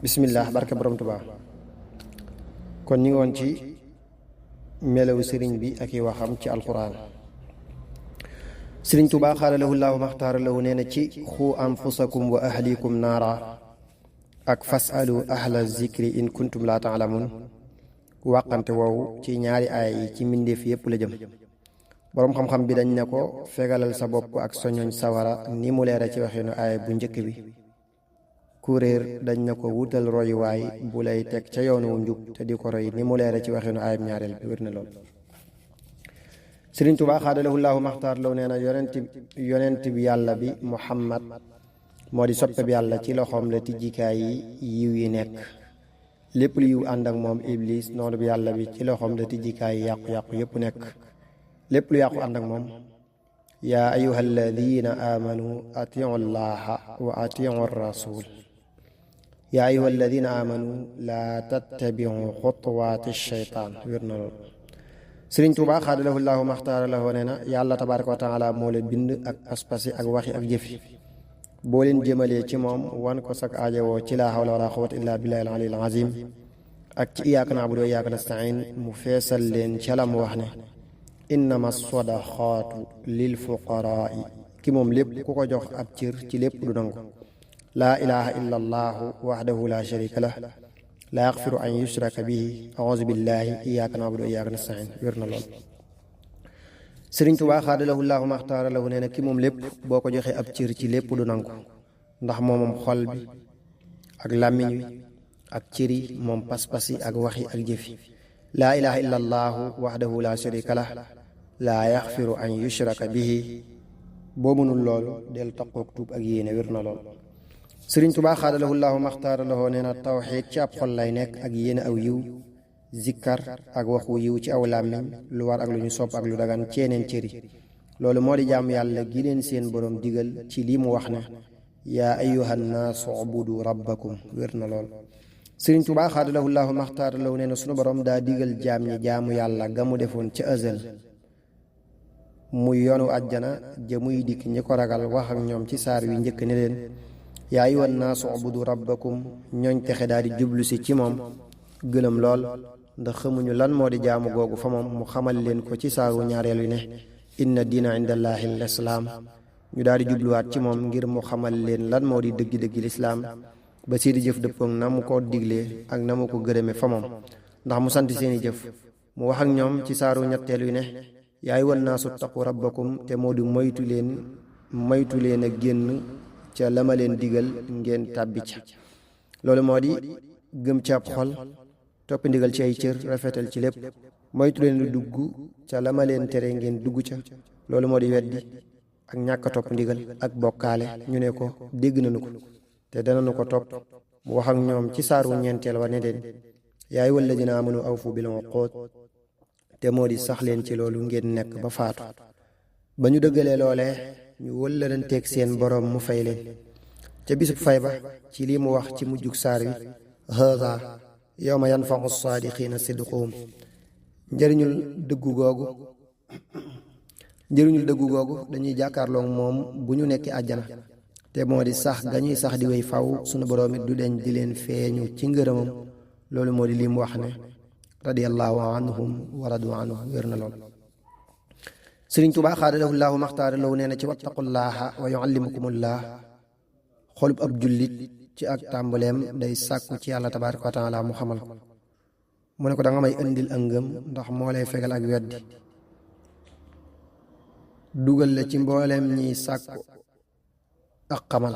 bismillah barke borom Tuubaa kon ñu ngi woon ci melawu sëriñ bi ak i waxam ci alquran. sëriñ Tuubaa xaala lahu llaahu maxtaara lahu nee na ci xu anfusakum wa ahlikum naara ak fasalu ahla zikri in kuntum laa taalamun wàqante woowu ci ñaari aaya yi ci mbindeef yépp la jëm. boroom xam-xam bi dañ ne ko fegalal sa bopp ak soñoñ sawara ni mu leera ci waxinu aaya bu njëkk bi. kuréer dañ na ko wutal royuwaay bu lay teg ca yoonu njub te di ko roy ni mu leere ci waxinu ayib ñaareel bi wér na lool. Sëriñ Tuubaa xaadalahu llaahu maxtaar law nee na yonent bi yàlla bi Muhammad moo di soppe bi yàlla ci loxoom la tijjikaay yi yiw yi nekk. lépp lu yiw ànd ak moom Iblis noonu bi yàlla bi ci loxoom la tijjikaay yi yàqu-yàqu yépp nekk. lépp lu yàqu ànd ak moom. yaa ayuha alladina amanu atiu llaha wa atiu rasul yaa ayuha alladina amanu laa tattabiu xutuwaati sheytaan wér na lool. Sëriñ Tuubaa xaadalahu llaahu maxtaara lahu nee na yàlla tabaaraka wa taala moo leen bind ak pas-pasi ak waxi ak jëfi boo leen jëmalee ci moom wan ko sak aajowoo ci laa hawla wala quwwata illaa billahi al aliyyil azim ak ci iyyaka na'budu wa iyyaka nasta'in mu feesal leen ca la mu wax ne innama sadaqaatu lil fuqaraai ki moom lépp ku ko jox ab cër ci lépp du nangu. laa ilaha illa allahu waxdahu la sharika lah laa yaxfiru an yushraka bihi auzu billahi iyyaka na'budu wa iyyaka nasta'in wér na lool. Sëriñ Tuubaa xaadalahu llaahu maxtaara lahu nee na ki moom lépp boo ko joxee ab cër ci lépp du nangu ndax moomam xol bi ak làmmiñ wi ak cër yi moom pas-pasi ak waxi ak jëfi. laa ilaha illa allahu waxdahu la sharika lah laa yaxfiru an yushraka bihi boo mënul loolu del taqoog tuub ak yéene wér na lool. Sëriñ Tuubaa xaadalahu llaahu maxtaara lahu nee na tawxiid ci ab xol lay nekk ak yéene aw yiw zikkar ak waxu yiw ci aw làmmiñ lu war ak lu ñu sopp ak lu dagan ci yeneen cëri loolu moo di jaamu yàlla gi leen seen boroom digal ci lii mu wax ne yaa ayyuhan naasu ubudu rabbakum wér na lool. Sëriñ Tuubaa xaadalahu llaahu maxtaara lahu nee na sunu boroom daa digal jaam ñi jaamu yàlla ga mu defoon ca azal muy yoonu àjjana ja muy dikk ñi ko ragal wax ak ñoom ci saar wi njëkk ne leen yaa ayyuhan naasu ubudu rabbakum ñooñ texe daal di jublu si ci moom gëlëm lool ndax xamuñu lan moo di jaamu googu fa moom mu xamal leen ko ci saaru ñaareel wi ne inna diina indallaahi lislaam ñu daal di jubluwaat ci moom ngir mu xamal leen lan moo di dëggi-dëggi lislaam ba seeni jëf dëppoog na mu ko diglee ak na mu ko gërëme fa moom ndax mu sant seeni jëf mu wax ak ñoom ci saaru ñetteel wi ne yaa ayyuhan naasu taqu rabbakum te moo di moytu leen a génn ca la ma leen digal ngeen tàbbi ca loolu moo di gëm ci ab xol topp ndigal ci ay cër rafetal ci lépp moytu leen lu dugg ca la ma leen tere ngeen dugg ca loolu moo di weddi ak ñàkk a topp ndigal ak bokkaale ñu ne ko dégg nañu ko te danañu ko topp mu wax ak ñoom ci saaru ñeenteel wa ne leen yaa ayyuhal lazina aamanu awfu bil uquud te moo di sax leen ci loolu ngeen nekk ba faatu ba ñu dëggalee loolee ñu wëllëranteeg seen boroom mu fay leen ca bisub fay ba ci lii mu wax ci mujjug saar wi haada yawma yanfa'u saadiqiina sidquhum njëriñul dëggu googu dañuy jàkkaarloog moom bu ñu nekki àjjana te moo di sax gañuy sax di way faw sunu boroom it du deñ di leen feeñu ci ngërëmam loolu moo di lii mu wax ne radiyallahu anhum wa radu anhu wér na lool. Sëriñ Tuubaa xaadalahu llaahu maxtaara lahu nee na ci wattaqullaaha wa yuallimukumullaah xolub ab jullit ci ak tàmbaleem day sàkku ci yàlla tabaaraka wa taala mu xamal ko mu ne ko da nga may indil ak ngëm ndax moo lay fegal ak weddi dugal la ci mbooleem ñiy sàkku ak xamal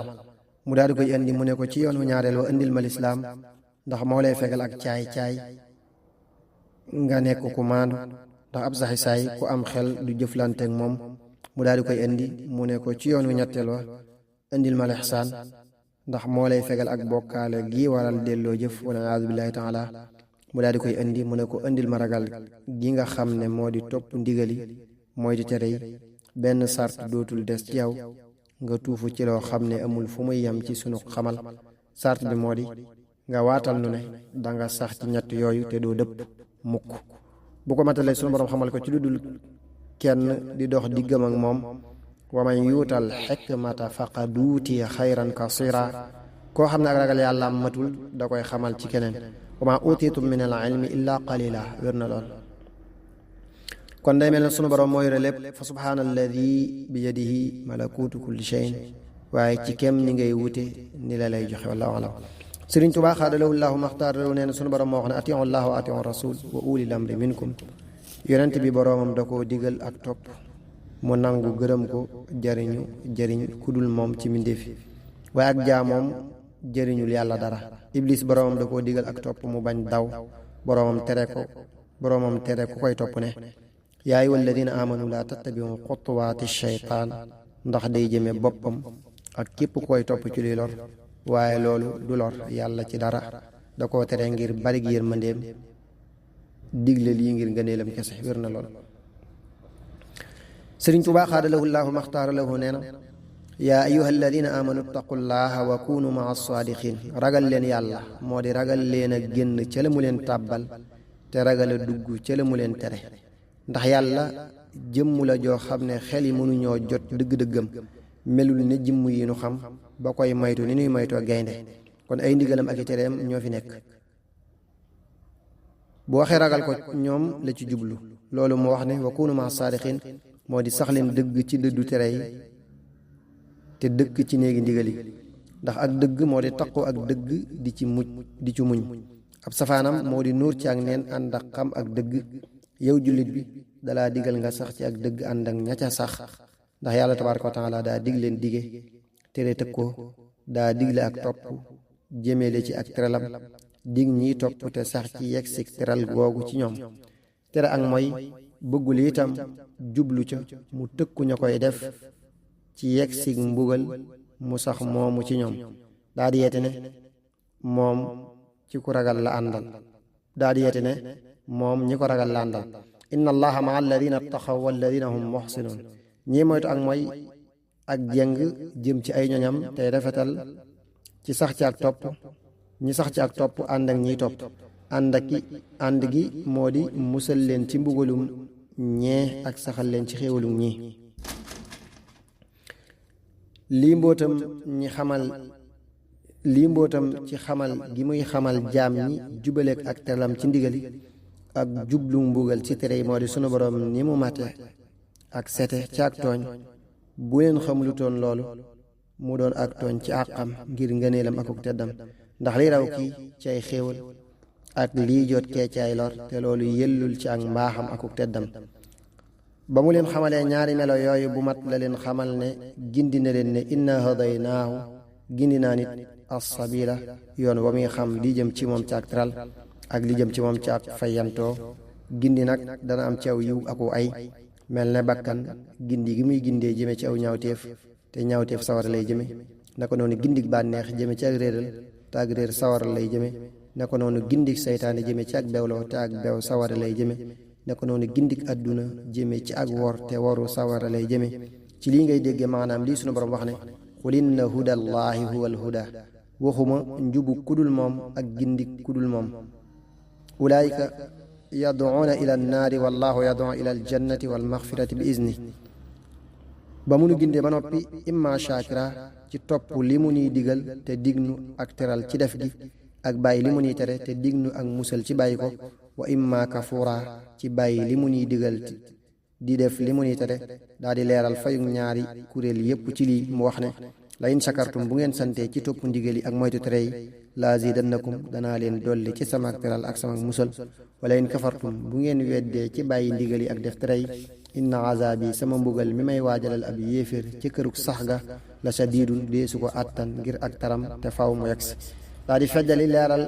mu daal di koy indi mu ne ko ci yoonu ñaareel wa indil ma lislaam ndax moo lay fegal ak caay-caay nga nekk ku maandu ndax ab saxi-saay ku am xel du jëflanteek moom mu daal di koy indi mu ne ko ci yoonu ñetteel wa indil ma lixsaan ndax moo lay fegal ak bokkaale gi waral delloo jëf wala a'uuzu billaahi taala mu daal di koy indi mu ne ko indil ma ragal gi nga xam ne moo di topp ndigali mooy di tere yi benn sart dootul des ci yow nga tuufu ci loo xam ne amul fu muy yem ci sunu xamal sart bi moo di nga waatal nu ne danga sax ci ñett yooyu te doo dëpp mukk bu ko matalee sunu borom xamal ko ci lu dul kenn di dox diggam ak moom wa man yuutal xikmata faqad uutiya xayran kasira koo xam ne ak ragal yàlla matul da koy xamal ci keneen wa maa utiitum min al ilmi illa qalila wér na lool. kon day mel ne sunu borom moo yore lépp fa subhaana alladi bi yadihi malakuutu kulli shayin waaye ci kem ni ngay wute ni la lay joxe wallahu alam. Sëriñ Tuubaa xaadalahu llahu maxtaar rew nee na sunu borom moo wax ne atiu llah wa atiu rasul wa ulil amri minkum. yonent bi boroomam da koo digal ak topp mu nangu gërëm ko jëriñ ku dul moom ci mbindéef waaye ak jaamoom jëriñul yàlla dara. iblis boroomam da koo digal ak topp mu bañ daw boroomam tere ku koy topp ne yaa ayyuha alladina amanu laa tattabiu xutuwaati shaytaan ndax day jëme boppam ak képp ku koy topp ci luy lor waaye loolu du lor yàlla ci dara da koo tere ngir bari gi yërmandeem digle lii ngir ngëneelam kese wér na lool. Sëriñ Tuubaa xaadalahu llaahu maxtaara lahu nee na yaa ayyuha alladina amanu ittaqullaha wa kunu maa saadiqin ragal leen yàlla moo di ragal leen a génn ca la mu leen tàbbal te ragal a dugg ca la mu leen tere ndax yàlla jëmm la joo xam ne xel yi mënuñoo jot dëgg-dëggam melul ne jëmm yi nu xam ba koy maytu ni nuy maytoo gaynde kon ay ndigalam ak i tereem ñoo fi nekk. bu waxee ragal ko ñoom la ci jublu loolu moo wax ne wa kunu maa saadiqin moo di sax leen dëgg ci dëddu tere yi te dëkk ci néegi ndigal yi ndax ak dëgg moo di taqoo ak dëgg di ci muñ ab safaanam moo di nuur ci ak neen ànd ak xam ak dëgg. yow jullit bi dalaa digal nga sax ci ak dëgg ànd ak ña ca sax ndax yàlla tabaaraka wa taala daa dig leen dige tere tëg ko daa digle ak topp jëmele ci ak teralam dig ñiy topp te sax ci yegg si teral googu ci ñoom tere ak mooy bëggul itam jublu ca mu tëkku ña koy def ci yegg si mbugal mu sax moomu ci ñoom daa di yeete ne moom ci ku ragal la àndal moom ñi ko ragal la àndal inna allaha maa alladina taxaw walladina hum muxsinuun ñii moytu ak mooy ak jeng jëm ci ay ñoñam tey rafetal ci sax ci ak topp ñi sax ci ak topp ànd ak ñiy topp ànd gi moo di musal leen ci mbugalum ñee ak saxal leen ci xéewalum ñii. lii mbootam ci xamal gi muy xamal jaam ñi jubaleek ak teralam ci ndigali ak jublu mbugal ci tere yi moo di sunu borom ni mu mate ak sete ci ak tooñ bu leen xamulutoon loolu mu doon ak tooñ ci àqam ngir ngëneelam akuk teddam ndax li raw kii ci ay xéewal ak lii jot kee ci ay lor te loolu yellul ci ak mbaaxam akuk teddam ba mu leen xamalee ñaari melo yooyu bu mat la leen xamal ne gindi na leen ne inna hadaynaahu gindi naa nit as-sabila yoon wa muy xam li jëm ci moom ci ak teral ak li jëm ci moom ci ak fayantoo gindi nag dana am ci aw yiw aku ay mel ne bakkan gindi gi muy gindee jëme ci aw ñaawteef te ñaawteef sawara lay jëme naka noonu gindik bànneex jëme ci ak réeral te ak réer sawara lay jëme naka noonu gindik saytaane jëme ci ak bewloo te ak bew sawara lay jëme naka noonu gindik àdduna jëme ci ak wor te waru sawara lay jëme ci lii ngay déggee maanaam lii sunu borom wax ne qul inna huda allahi huwa al huda waxuma njubu kudul moom ak gindik kudul moom ulaayika yaduuna ila annaari wallahu yaduu ila aljannati walmaxfirati bi izni ba munu gindee ba noppi imma shakira ci topp li mu nuy digal te dignu ak teral ci def gi ak bàyyi li mu nuy tere te dignu ak musal ci bàyyi ko wa imma kafura ci bàyyi li mu nuy digal di def li mu nuy tere daa di leeral fayug ñaari kuréel yépp ci lii mu wax ne la in shakartum bu ngeen santee ci topp ndigal yi ak moytu tere yi la zidannakum danaa leen dolli ci sama teral ak sama musal wala in kafartum bu ngeen weddee ci bàyyi ndigal yi ak def tere yi inna azabi sama mbugal mi may waajalal ab yéeféer ci kërug sax ga la shadidun deesu ko àttan ngir ak taram te faw mu yegsi daa di feddali leeral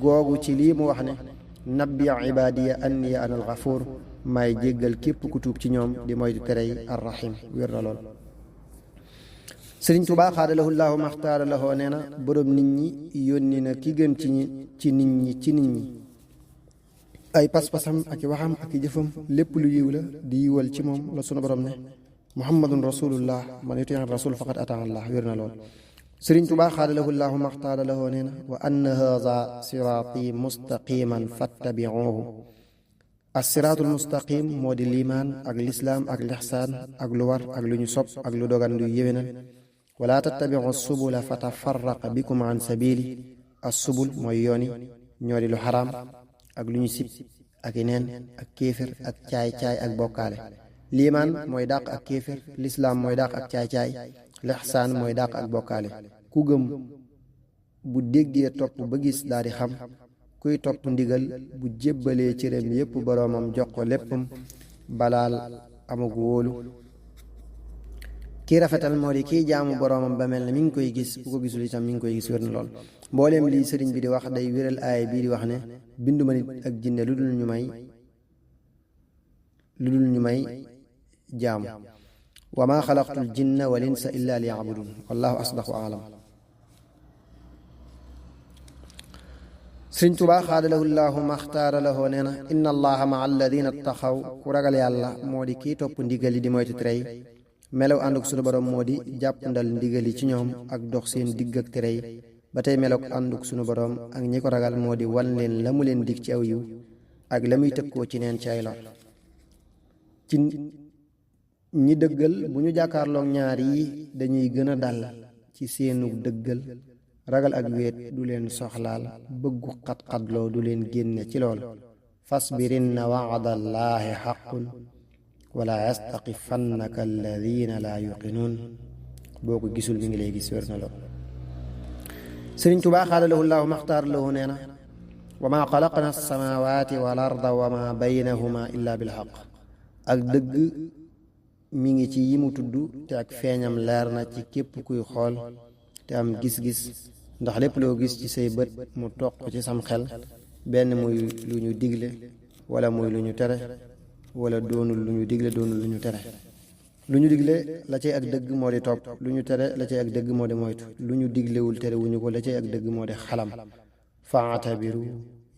googu ci lii mu wax ne nabbi ibadiya anniya ana alxafuur may jéggal képp ku tuub ci ñoom di moytu tere yi arrahim wér na lool. Sëriñ Tuubaa xaadalahu llaahu maxtaara lahoo nee na boroom nit ñi yónni na ki gën ci nit ñi ay pas-pasam ak i waxam ak i jëfam lépp lu yiw la di yiwal ci moom la sunu borom ne muhammadun rasulullah man yuti rasul faqad ataa allah wér na lool. Sëriñ Tuubaa xaadalahu llaahu maxtaara lahoo nee na wa anna haza siraati mustaqiman fattabiuhu as-siraatul mustaqim moo di liimaan ak lislaam ak lixsaan ak lu war ak lu ñu sopp ak lu dogan lu yéwénal wala tattabiu subula fa tafarraqa bikum an sabili as-subul mooy yooni ñoo di lu xaraam ak lu ñu sib ak neen ak kéefér ak caay-caay ak bokkaale. liimaan mooy dàq ak kéefér, lislaam mooy dàq ak caay-caay, lixsaan mooy dàq ak bokkaale. ku gëm bu déggee topp ba gis daal di xam, kuy topp ndigal bu jébbalee cëram yépp boroomam jox ko léppam balaal amug wóolu. kii rafetal moo di kii jaamu boroomam ba mel ne mi ngi koy gis, bu ko gisul itam mi ngi koy gis. wér na lool. mbooleem lii sëriñ bi di wax day wéral aaya bii di wax ne binduma nit ak jinne lu dul ñu may jaamu. wa ma xalaqtul jinna wal insa illa liya'budun wallahu asdaqu a'lam. sëriñ Tuubaa xaadalahu llaahu maxtaara lahu nee na inna allaha maa alladina taxaw. ku ragal yàlla moo di kii topp ndigal yi di moytu tere yi. melaw ànduk sunu borom moo di jàppandal ndigal yi ci ñoom ak dox seen digg ak tere yi. ba tey melow ànduk sunu borom ak ñi ko ragal moo di wan leen la mu leen dig ci aw yiw ak la muy tëkkoo ci neen ci ay lor. ci ñi dëggal bu ñu jàkkaarloog ñaar yi dañuy gën a dal ci seenu dëggal. ragal ak wéet du leen soxlaal, bëggu xat-xatloo du leen génne ci lool. fasbirinna wa'dallaahi xaqun wala yastaqifannaka alladina laa yuqinuun. boo ko gisul mi ngi lay gis. wér na lool. sëriñ Tuubaa xaadalahu llaahu maxtaar lahu nee na wa maa xalaqna alsamawati wal arda wa ma baynahuma illa bilxaq. ak dëgg mi ngi ci yi mu tudd te ak feeñam leer na ci képp kuy xool te am gis-gis, ndax lépp loo gis ci say bët mu toq ci sam xel, benn muy lu ñu digle wala muy lu ñu tere, wala doonul lu ñu digle doonul lu ñu tere. lu ñu digle la cay ak dëgg moo di topp, lu ñu tere la cay ak dëgg moo di moytu, lu ñu diglewul tere wu ñu ko la cay ak dëgg moo di xalam. faatabiru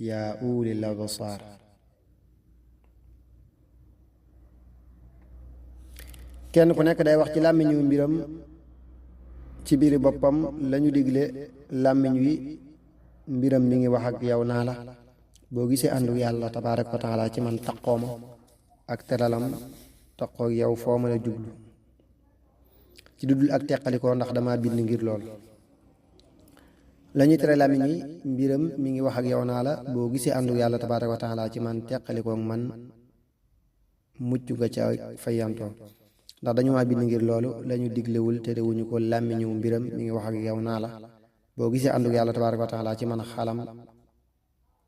yaa ulil absaar. kenn ku nekk day wax ci làmmiñu mbiram ci biiri boppam lañu digle. làmmiñ wi mbiram mi ngi wax ak yow naa la boo gisee àndu yàlla tabaaraka wa taala ci man taqooma ak teralam taqoog yow foo mën a jublu ci dudul ak teqalikoo, ndax dama bind ngir lool. lañuy tere làmmiñ wi mbiram mi ngi wax ak yow naa la boo gisee àndu yàlla tabaaraka wa taala ci man teqalikoo man mucc nga ca fayantoo, ndax dañu maa bind ngir loolu. lañu diglewul terewuñu ko làmmiñu mbiram mi ngi wax ak yow naa la boo gisee ànduk yàlla tabaaraka wa taala ci man xalam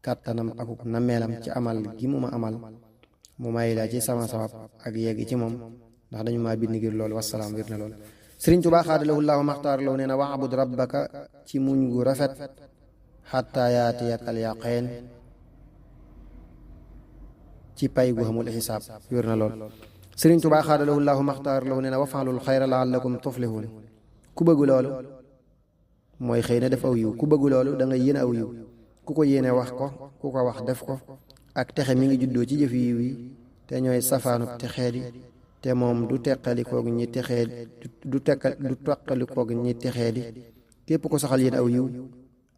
kàttanam akuk nameelam ci amal gi mu ma amal mu may la ci sama sabab ak yegg ci moom, ndax dañu maa bind ngir loolu. wasalaam. wér na loolu. sëriñ Tuubaa xaadalahu llaahu maxtaar law nee na wa'bud rabbaka ci muñ gu rafet xatta yaatiyakal yaqeen ci pay gu xamul xisaab. wér na lool. sëriñ Tuubaa xaadalahu llaahu maxtaar law nee na wafaalul xayra laallakum tuflihun. ku bëgg loolu mooy xëy na def aw yiw. ku bëgg loolu da nga yéene aw yiw. ku ko yéene wax ko, ku ko wax def ko. ak texe mi ngi juddoo ci jëf yiw yi te ñooy safaanub texeedi, te moom du teqalikoog ñi texeedi du teqalikoog ñi texeedi. képp ko saxal yéen aw yiw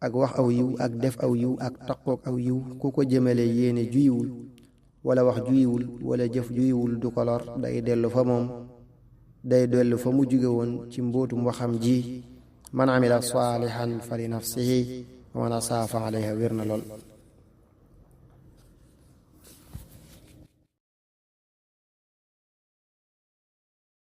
ak wax aw yiw ak def aw yiw ak taqoog aw yiw, ku ko jëmale yéene juyiwul wala wax juyiwul wala jëf juyiwul du ko lor, day dellu fa moom, day dellu fa mu jóge woon ci mbootum waxam ji. man amila saalihan fa li nafsihi wa man asaa fa alayha. wér na lool.